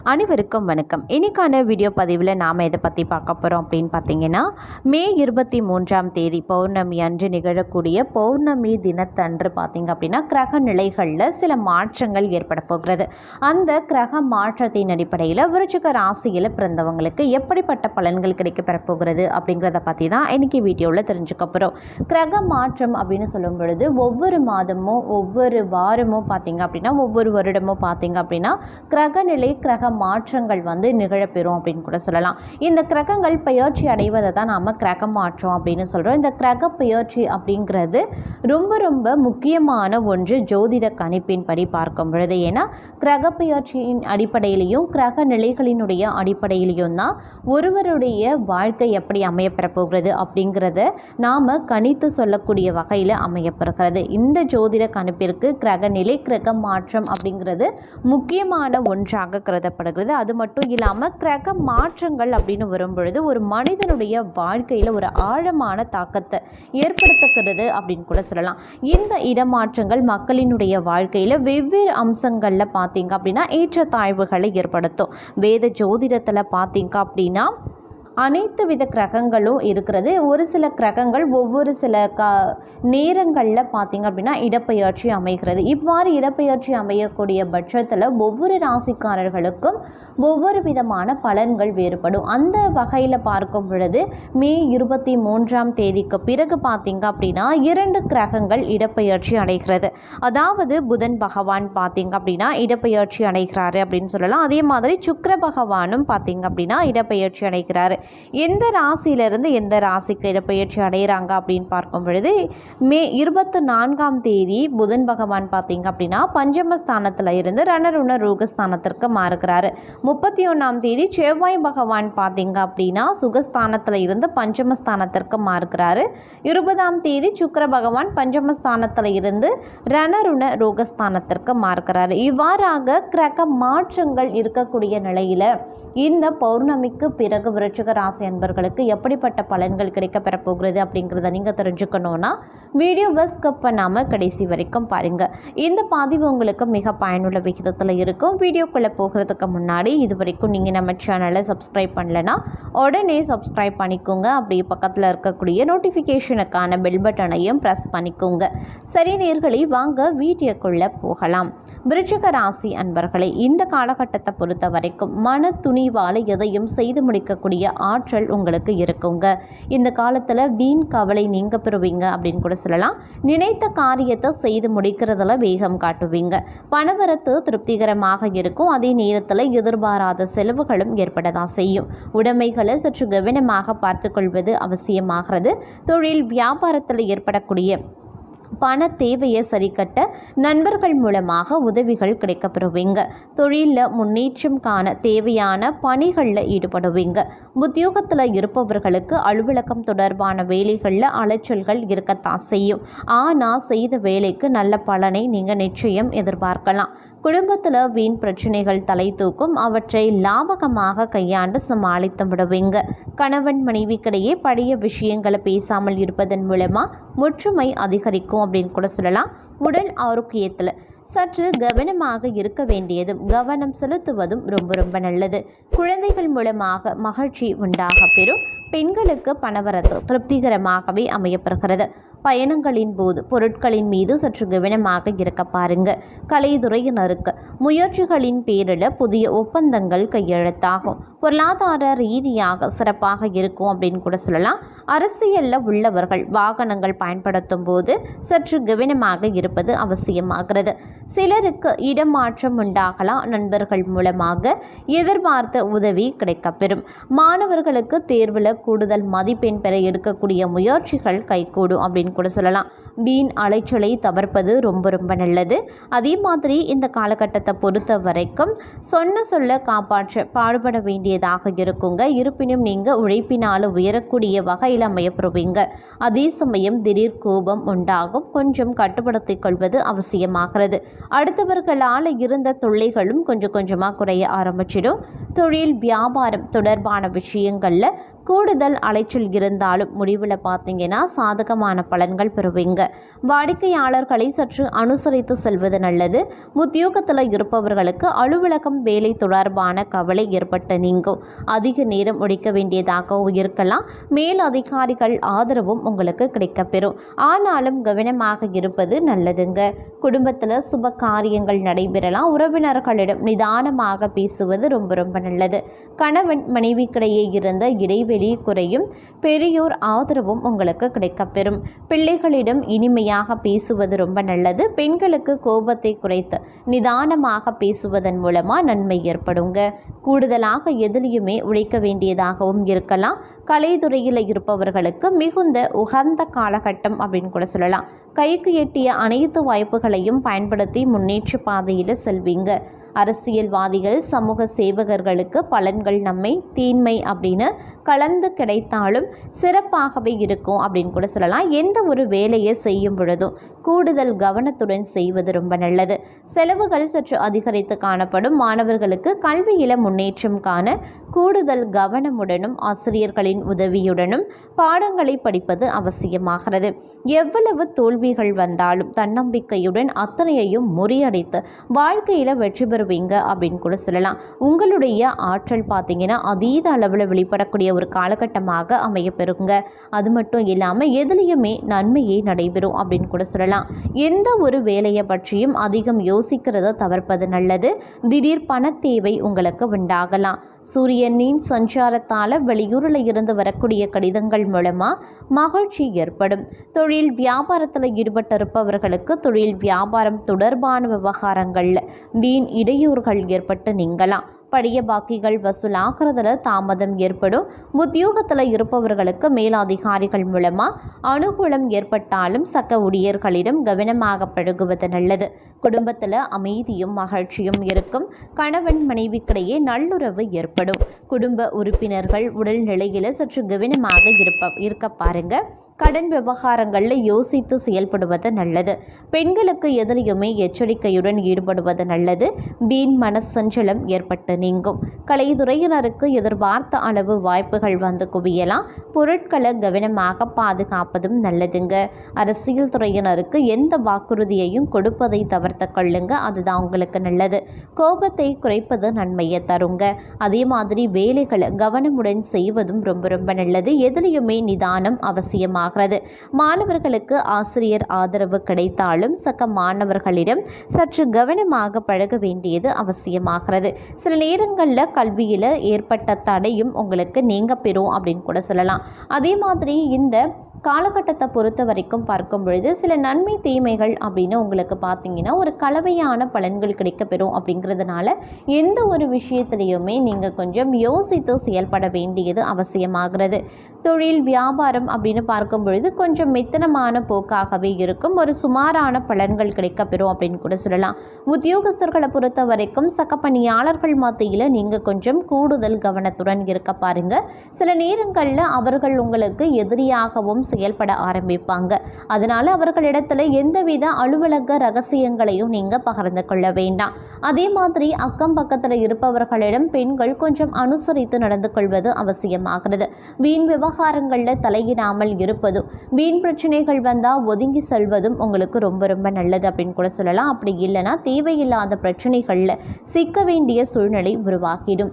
அனைவருக்கும் வணக்கம். இன்னைக்கான வீடியோ பதிவில் நாம் எதை பற்றி பார்க்க போகிறோம் அப்படின்னு பார்த்தீங்கன்னா, மே 23ஆம் தேதி பௌர்ணமி அன்று நிகழக்கூடிய பௌர்ணமி தினத்தன்று பார்த்திங்க அப்படின்னா கிரக நிலைகளில் சில மாற்றங்கள் ஏற்பட போகிறது. அந்த கிரக மாற்றத்தின் அடிப்படையில் விருச்சிக ராசியில் பிறந்தவங்களுக்கு எப்படிப்பட்ட பலன்கள் கிடைக்க பெறப்போகிறது அப்படிங்கிறத பற்றி தான் இன்றைக்கி வீடியோவில் தெரிஞ்சுக்க போகிறோம். கிரக மாற்றம் அப்படின்னு சொல்லும் பொழுது ஒவ்வொரு மாதமும் ஒவ்வொரு வாரமும் பார்த்திங்க அப்படின்னா ஒவ்வொரு வருடமும் பார்த்திங்க அப்படின்னா கிரகநிலை கிரக மாற்றங்கள் நிகழப்பெறும் அப்படின்னு கூட சொல்லலாம். இந்த கிரகங்கள் பெயர்ச்சி அடைவதை தான் நாம் கிரக மாற்றம் அப்படின்னு சொல்கிறோம். இந்த கிரக பெயர்ச்சி அப்படிங்கிறது ரொம்ப ரொம்ப முக்கியமான ஒன்று ஜோதிட கணிப்பின்படி பார்க்கும் பொழுது. ஏன்னா கிரக பெயர்ச்சியின் அடிப்படையிலையும் கிரக நிலைகளினுடைய அடிப்படையிலையும் தான் ஒருவருடைய வாழ்க்கை எப்படி அமையப்பெற போகிறது அப்படிங்கிறத நாம் கணித்து சொல்லக்கூடிய வகையில் அமையப்பெறுகிறது. இந்த ஜோதிட கணிப்பிற்கு கிரகநிலை கிரக மாற்றம் அப்படிங்கிறது முக்கியமான ஒன்றாக கருதப்படுகிறது. அது மட்டும் இல்லாமல் கிரக மாற்றங்கள் அப்படின்னு வரும்பொழுது ஒரு மனிதனுடைய வாழ்க்கையில் ஒரு ஆழமான தாக்கத்தை ஏற்படுத்துகிறது அப்படின்னு கூட சொல்லலாம். இந்த இடமாற்றங்கள் மக்களினுடைய வாழ்க்கையில் வெவ்வேறு அம்சங்களில் பார்த்தீங்க அப்படின்னா ஏற்றத்தாழ்வுகளை ஏற்படுத்தும். வேத ஜோதிடத்தில் பார்த்தீங்க அப்படின்னா அனைத்து வித கிரகங்களும் இருக்கிறது. ஒரு சில கிரகங்கள் ஒவ்வொரு சில நேரங்களில் பார்த்திங்க அப்படின்னா இடப்பெயர்ச்சி அமைகிறது. இவ்வாறு இடப்பெயர்ச்சி அமையக்கூடிய பட்சத்தில் ஒவ்வொரு ராசிக்காரர்களுக்கும் ஒவ்வொரு விதமான பலன்கள் வேறுபடும். அந்த வகையில் பார்க்கும் பொழுது மே 23ஆம் தேதிக்கு பிறகு பார்த்திங்க அப்படின்னா 2 கிரகங்கள் இடப்பெயர்ச்சி அடைகிறது. அதாவது புதன் பகவான் பார்த்திங்க அப்படின்னா இடப்பெயர்ச்சி அடைகிறாரு அப்படின்னு சொல்லலாம். அதே மாதிரி சுக்கிர பகவானும் பார்த்திங்க அப்படின்னா இடப்பெயர்ச்சி அடைகிறாரு. எந்த ராசியிலிருந்து எந்த ராசிக்கு இடப்பெயர்ச்சி அடைகிறாங்க அப்படின்னு பார்க்கும் பொழுது மே 24ஆம் தேதி புதன் பகவான் பார்த்தீங்க அப்படின்னா பஞ்சமஸ்தானத்தில் இருந்து ரணருண ரோகஸ்தானத்திற்கு மாறுகிறாரு. 31ஆம் தேதி செவ்வாய் பகவான் பார்த்தீங்க அப்படின்னா சுகஸ்தானத்தில் இருந்து பஞ்சமஸ்தானத்திற்கு மாறுகிறாரு. 20ஆம் தேதி சுக்கிர பகவான் பஞ்சமஸ்தானத்தில் இருந்து ரணருண ரோகஸ்தானத்திற்கு மாறுகிறாரு. இவ்வாறாக கிரக மாற்றங்கள் இருக்கக்கூடிய நிலையில் இந்த பௌர்ணமிக்கு பிறகு விருச்சிக ராசி அன்பர்களுக்கு எப்படிப்பட்ட பலன்கள் கிடைக்க பெறப்போகிறது அப்படிங்கிறத நீங்கள் தெரிஞ்சுக்கணுன்னா வீடியோவை ஸ்கிப் பண்ணாமல் கடைசி வரைக்கும் பாருங்கள். இந்த பதிவு உங்களுக்கு மிக பயனுள்ள விகிதத்தில் இருக்கும். வீடியோக்குள்ளே போகிறதுக்கு முன்னாடி இது வரைக்கும் நீங்கள் நம்ம சேனலை சப்ஸ்கிரைப் பண்ணலைன்னா உடனே சப்ஸ்கிரைப் பண்ணிக்கோங்க. அப்படியே பக்கத்தில் இருக்கக்கூடிய நோட்டிஃபிகேஷனுக்கான பெல் பட்டனையும் ப்ரெஸ் பண்ணிக்கோங்க. சரி நேயர்களே, வாங்க வீடியோக்குள்ளே போகலாம். விருச்சிக ராசி அன்பர்களை இந்த காலகட்டத்தை பொறுத்த வரைக்கும் மன துணிவால் எதையும் செய்து முடிக்கக்கூடிய ஆற்றல் உங்களுக்கு இருக்குங்க. இந்த காலத்தில் வீண் கவலை நீங்க பெறுவீங்க அப்படின்னு கூட சொல்லலாம். நினைத்த காரியத்தை செய்து முடிக்கிறதுல வேகம் காட்டுவீங்க. பணவரத்து திருப்திகரமாக இருக்கும். அதே நேரத்தில் எதிர்பாராத செலவுகளும் ஏற்படதான் செய்யும். உடைமைகளை சற்று கவனமாக பார்த்து கொள்வது அவசியமாகிறது. தொழில் வியாபாரத்தில் ஏற்படக்கூடிய பண தேவையை சரிக்கட்ட நண்பர்கள் மூலமாக உதவிகள் கிடைக்கப்பெறுவீங்க. தொழிலில் முன்னேற்றம் காண தேவையான பணிகளில் ஈடுபடுவீங்க. உத்தியோகத்தில் இருப்பவர்களுக்கு அலுவலகம் தொடர்பான வேலைகளில் அலைச்சல்கள் இருக்கத்தான் செய்யும். ஆனால் செய்த வேலைக்கு நல்ல பலனை நீங்கள் நிச்சயம் எதிர்பார்க்கலாம். குடும்பத்தில் வீண் பிரச்சனைகள் தலை தூக்கும். அவற்றை லாபகமாக கையாண்டு சமாளித்து விடுவீங்க. கணவன் மனைவிக்கிடையே பழைய விஷயங்களை பேசாமல் இருப்பதன் மூலமாக ஒற்றுமை அதிகரிக்கும் அப்படின்னு கூட சொல்லலாம். உடல் ஆரோக்கியத்தில் சற்று கவனமாக இருக்க வேண்டியதும் கவனம் செலுத்துவதும் ரொம்ப ரொம்ப நல்லது. குழந்தைகள் மூலமாக மகிழ்ச்சி உண்டாக பெறும். பெண்களுக்கு பணவரத்து திருப்திகரமாகவே அமையப்பெறுகிறது. பயணங்களின் போது பொருட்களின் மீது சற்று கவனமாக இருக்க பாருங்க. கலைத்துறையினருக்கு முயற்சிகளின் பேரில் புதிய ஒப்பந்தங்கள் கையெழுத்தாகும். பொருளாதார ரீதியாக சிறப்பாக இருக்கும் அப்படின்னு கூட சொல்லலாம். அரசியலில் உள்ளவர்கள் வாகனங்கள் பயன்படுத்தும் போது சற்று கவனமாக இருப்பது அவசியமாகிறது. சிலருக்கு இடமாற்றம் உண்டாகலாம். நண்பர்கள் மூலமாக எதிர்பார்த்த உதவி கிடைக்கப்பெறும். மாணவர்களுக்கு தேர்வில் கூடுதல் மதிப்பெண் பெற எடுக்கக்கூடிய முயற்சிகள் கைகூடும் அப்படின்னு கூட சொல்லலாம். வீண் அலைச்சலை தவிர்ப்பது ரொம்ப ரொம்ப நல்லது. அதே மாதிரி இந்த காலகட்டத்தை பொறுத்த வரைக்கும் சொல்ல காப்பாற்ற பாடுபட வேண்டியதாக இருக்குங்க. இருப்பினும் நீங்கள் உழைப்பினால் உயரக்கூடிய வகையில் அமையப்படுவீங்க. அதே சமயம் திடீர் கோபம் உண்டாகும். கொஞ்சம் கட்டுப்படுத்திக் கொள்வது அவசியமாகிறது. அடுத்தவர்களால் இருந்த தொல்லைகளும் கொஞ்சம் கொஞ்சமாக குறைய ஆரம்பிச்சிடும். தொழில் வியாபாரம் தொடர்பான விஷயங்களில் கூடுதல் அலைச்சல் இருந்தாலும் முடிவில் பார்த்தீங்கன்னா சாதகமான பலன்கள் பெறுவீங்க. வாடிக்கையாளர்களை சற்று அனுசரித்து செல்வது நல்லது. உத்தியோகத்தில் இருப்பவர்களுக்கு அலுவலகம் வேலை தொடர்பான கவலை ஏற்பட்டு நீங்கும். அதிக நேரம் உழைக்க வேண்டியதாகவும் இருக்கலாம். மேல் அதிகாரிகள் ஆதரவும் உங்களுக்கு கிடைக்கப்பெறும். ஆனாலும் கவனமாக இருப்பது நல்லதுங்க. குடும்பத்தில் சுப காரியங்கள் நடைபெறலாம். உறவினர்களிடம் நிதானமாக பேசுவது ரொம்ப ரொம்ப நல்லது. கணவன் மனைவிக்கிடையே இருந்த இடைவெளி குறையும். பெரியோர் ஆதரவும் உங்களுக்கு கிடைக்கப்பெறும். பிள்ளைகளிடம் இனிமையாக பேசுவது ரொம்ப நல்லது. பெண்களுக்கு கோபத்தை குறைத்து நிதானமாக பேசுவதன் மூலமாக நன்மை ஏற்படுங்க. கூடுதலாக எதிலையுமே உழைக்க வேண்டியதாகவும் இருக்கலாம். கலைத்துறையில் இருப்பவர்களுக்கு மிகுந்த உகந்த காலகட்டம் அப்படின்னு கூட சொல்லலாம். கைக்கு எட்டிய அனைத்து வாய்ப்புகளையும் பயன்படுத்தி முன்னேற்ற பாதையில் செல்வீங்க. அரசியல்வாதிகள் சமூக சேவகர்களுக்கு பலன்கள் நம்மை தீன்மை அப்படின்னு கலந்து கிடைத்தாலும் சிறப்பாகவே இருக்கும் அப்படின்னு கூட சொல்லலாம். எந்த ஒரு வேலையை செய்யும் பொழுதும் கூடுதல் கவனத்துடன் செய்வது ரொம்ப நல்லது. செலவுகள் சற்று அதிகரித்து காணப்படும். மாணவர்களுக்கு கல்வியில முன்னேற்றம் காண கூடுதல் கவனமுடனும் ஆசிரியர்களின் உதவியுடனும் பாடங்களை படிப்பது அவசியமாகிறது. எவ்வளவு தோல்விகள் வந்தாலும் தன்னம்பிக்கையுடன் அத்தனையையும் முறியடித்து வாழ்க்கையில் வெற்றி பெறுவீங்க அப்படின்னு கூட சொல்லலாம். உங்களுடைய ஆற்றல் பார்த்தீங்கன்னா அதீத அளவில் வெளிப்படக்கூடிய ஒரு காலகட்டமாக அமைய பெறுங்க. அது மட்டும் இல்லாமல் எதுலேயுமே நன்மையே நடைபெறும் அப்படின்னு கூட சொல்லலாம். எந்த ஒரு வேலையை பற்றியும் அதிகம் யோசிக்கிறத தவிர்ப்பது நல்லது. திடீர் பண தேவை உங்களுக்கு உண்டாகலாம். சூரியனின் சஞ்சாரத்தால் வெளியூரில் இருந்து வரக்கூடிய கடிதங்கள் மூலமாக மகிழ்ச்சி ஏற்படும். தொழில் வியாபாரத்தில் ஈடுபட்டிருப்பவர்களுக்கு தொழில் வியாபாரம் தொடர்பான விவகாரங்களில் வீண் இடையூறுகள் ஏற்பட்டு நீங்கலாம். பழைய பாக்கிகள் வசூலாகிறதுல தாமதம் ஏற்படும். உத்தியோகத்தில் இருப்பவர்களுக்கு மேலதிகாரிகள் மூலமாக அனுகூலம் ஏற்பட்டாலும் சக ஊழியர்களிடம் கவனமாக பழகுவது நல்லது. குடும்பத்தில் அமைதியும் மகிழ்ச்சியும் இருக்கும். கணவன் மனைவிக்கிடையே நல்லுறவு ஏற்படும். குடும்ப உறுப்பினர்கள் உடல் நிலையில் சற்று கவனமாக இருக்க பாருங்க. கடன் விவகாரங்களில் யோசித்து செயல்படுவது நல்லது. பெண்களுக்கு எதிலையுமே எச்சரிக்கையுடன் ஈடுபடுவது நல்லது. வீண் மனசஞ்சலம் ஏற்பட்டு நீங்கும். கலைத்துறையினருக்கு எதிர்பார்த்த அளவு வாய்ப்புகள் வந்து குவியலாம். பொருட்களை கவனமாக பாதுகாப்பதும் நல்லதுங்க. அரசியல் துறையினருக்கு எந்த வாக்குறுதியையும் கொடுப்பதை தவிர்த்து கொள்ளுங்க. அதுதான் உங்களுக்கு நல்லது. கோபத்தை குறைப்பது நன்மையை தருங்க. அதே மாதிரி வேலைகளை கவனமுடன் செய்வதும் ரொம்ப ரொம்ப நல்லது. எதிலையுமே நிதானம் அவசியமாக. மாணவர்களுக்கு ஆசிரியர் ஆதரவு கிடைத்தாலும் சக மாணவர்களிடம் சற்று கவனமாக பழக வேண்டியது அவசியமாகிறது. சில நேரங்களில் கல்வியில் ஏற்பட்ட தடையும் உங்களுக்கு நீங்க பெறும் அப்படின்னு கூட சொல்லலாம். அதே மாதிரி இந்த காலகட்டத்தை பொறுத்த வரைக்கும் பார்க்கும் பொழுது சில நன்மை தீமைகள் அப்படின்னு உங்களுக்கு பார்த்தீங்கன்னா ஒரு கலவையான பலன்கள் கிடைக்கப்பெறும். அப்படிங்கிறதுனால எந்த ஒரு விஷயத்திலையுமே நீங்கள் கொஞ்சம் யோசித்து செயல்பட வேண்டியது அவசியமாகிறது. தொழில் வியாபாரம் அப்படின்னு பார்க்கும் பொழுது கொஞ்சம் மெத்தனமான போக்காகவே இருக்கும். ஒரு சுமாரான பலன்கள் கிடைக்கப்பெறும் அப்படின்னு கூட சொல்லலாம். உத்தியோகஸ்தர்களை பொறுத்த வரைக்கும் சக பணியாளர்கள் மத்தியில் நீங்கள் கொஞ்சம் கூடுதல் கவனத்துடன் இருக்க பாருங்க. சில நேரங்களில் அவர்கள் உங்களுக்கு எதிரியாகவும் செயல்பட ஆரம்பிப்பாங்க. அதனால அவர்களிடத்துல எந்தவித அலுவலக ரகசியங்களையும் நீங்க பகிர்ந்து கொள்ள வேண்டாம். அதே மாதிரி அக்கம் பக்கத்தில் இருப்பவர்களிடம் பெண்கள் கொஞ்சம் அனுசரித்து நடந்து கொள்வது அவசியமாகிறது. வீண் விவகாரங்களில் தலையிடாமல் இருப்பதும் வீண் பிரச்சனைகள் வந்தால் ஒதுங்கி செல்வதும் உங்களுக்கு ரொம்ப ரொம்ப நல்லது அப்படின்னு கூட சொல்லலாம். அப்படி இல்லைன்னா தேவையில்லாத பிரச்சனைகளில் சிக்க வேண்டிய சூழ்நிலை உருவாகிடும்.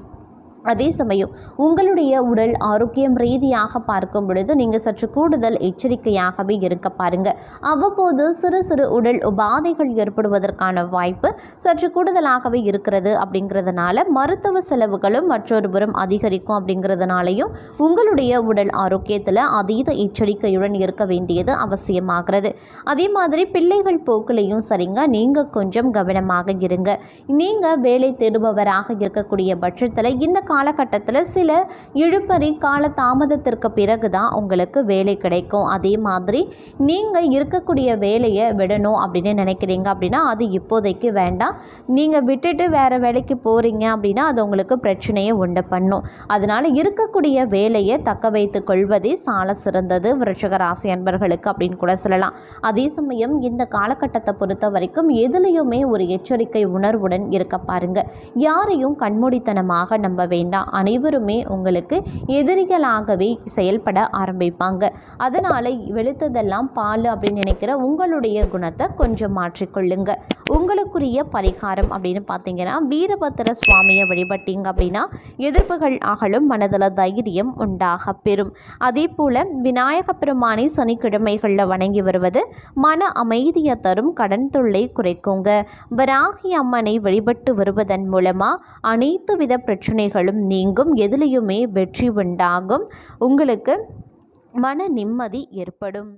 அதே சமயம் உங்களுடைய உடல் ஆரோக்கியம் ரீதியாக பார்க்கும் பொழுது நீங்கள் சற்று கூடுதல் எச்சரிக்கையாகவே இருக்க பாருங்க. அவ்வப்போது சிறு சிறு உடல் உபாதைகள் ஏற்படுவதற்கான வாய்ப்பு சற்று கூடுதலாகவே இருக்கிறது. அப்படிங்கிறதுனால மருத்துவ செலவுகளும் மற்றொரு புறம் அதிகரிக்கும். அப்படிங்கிறதுனாலையும் உங்களுடைய உடல் ஆரோக்கியத்தில் அதீத எச்சரிக்கையுடன் இருக்க வேண்டியது அவசியமாகிறது. அதே மாதிரி பிள்ளைகள் போக்குலையும் சரிங்க, நீங்கள் கொஞ்சம் கவனமாக இருங்க. நீங்கள் வேலை தேடுபவராக இருக்கக்கூடிய பட்சத்தில் இந்த காலகட்டத்தில் சில இழுபறி கால தாமதத்திற்கு பிறகு தான் உங்களுக்கு வேலை கிடைக்கும். அதே மாதிரி நீங்கள் இருக்கக்கூடிய வேலையை விடணும் அப்படின்னு நினைக்கிறீங்க அப்படின்னா அது இப்போதைக்கு வேண்டாம். நீங்கள் விட்டுட்டு வேறு வேலைக்கு போகிறீங்க அப்படின்னா அது உங்களுக்கு பிரச்சனையை உண்டு பண்ணும். அதனால் இருக்கக்கூடிய வேலையை தக்க வைத்து கொள்வதே சால சிறந்தது விருச்சிக ராசி அன்பர்களுக்கு அப்படின்னு கூட சொல்லலாம். அதே சமயம் இந்த காலகட்டத்தை பொறுத்த வரைக்கும் எதுலேயுமே ஒரு எச்சரிக்கை உணர்வுடன் இருக்க பாருங்க. யாரையும் கண்மூடித்தனமாக நம்ப வேண்டாம். அப்படின்னா அனைவருமே உங்களுக்கு எதிரிகளாகவே செயல்பட ஆரம்பிப்பாங்க. அதனால் வெளுத்ததெல்லாம் பால் அப்படின்னு நினைக்கிற உங்களுடைய குணத்தை கொஞ்சம் மாற்றிக்கொள்ளுங்க. உங்களுக்குரிய பரிகாரம் அப்படின்னு பார்த்தீங்கன்னா வீரபத்திர சுவாமியை வழிபட்டீங்க அப்படின்னா எதிர்ப்புகள் அகலும், மனதில் தைரியம் உண்டாக பெறும். அதே போல் விநாயக பெருமானை சனிக்கிழமைகளில் வணங்கி வருவது மன அமைதியை தரும், கடன் தொல்லை குறைக்குங்க. வராகி அம்மனை வழிபட்டு வருவதன் மூலமாக அனைத்து வித பிரச்சனைகளும் நீங்கும், எதிலையுமே வெற்றி உண்டாகும், உங்களுக்கு மன நிம்மதி ஏற்படும்.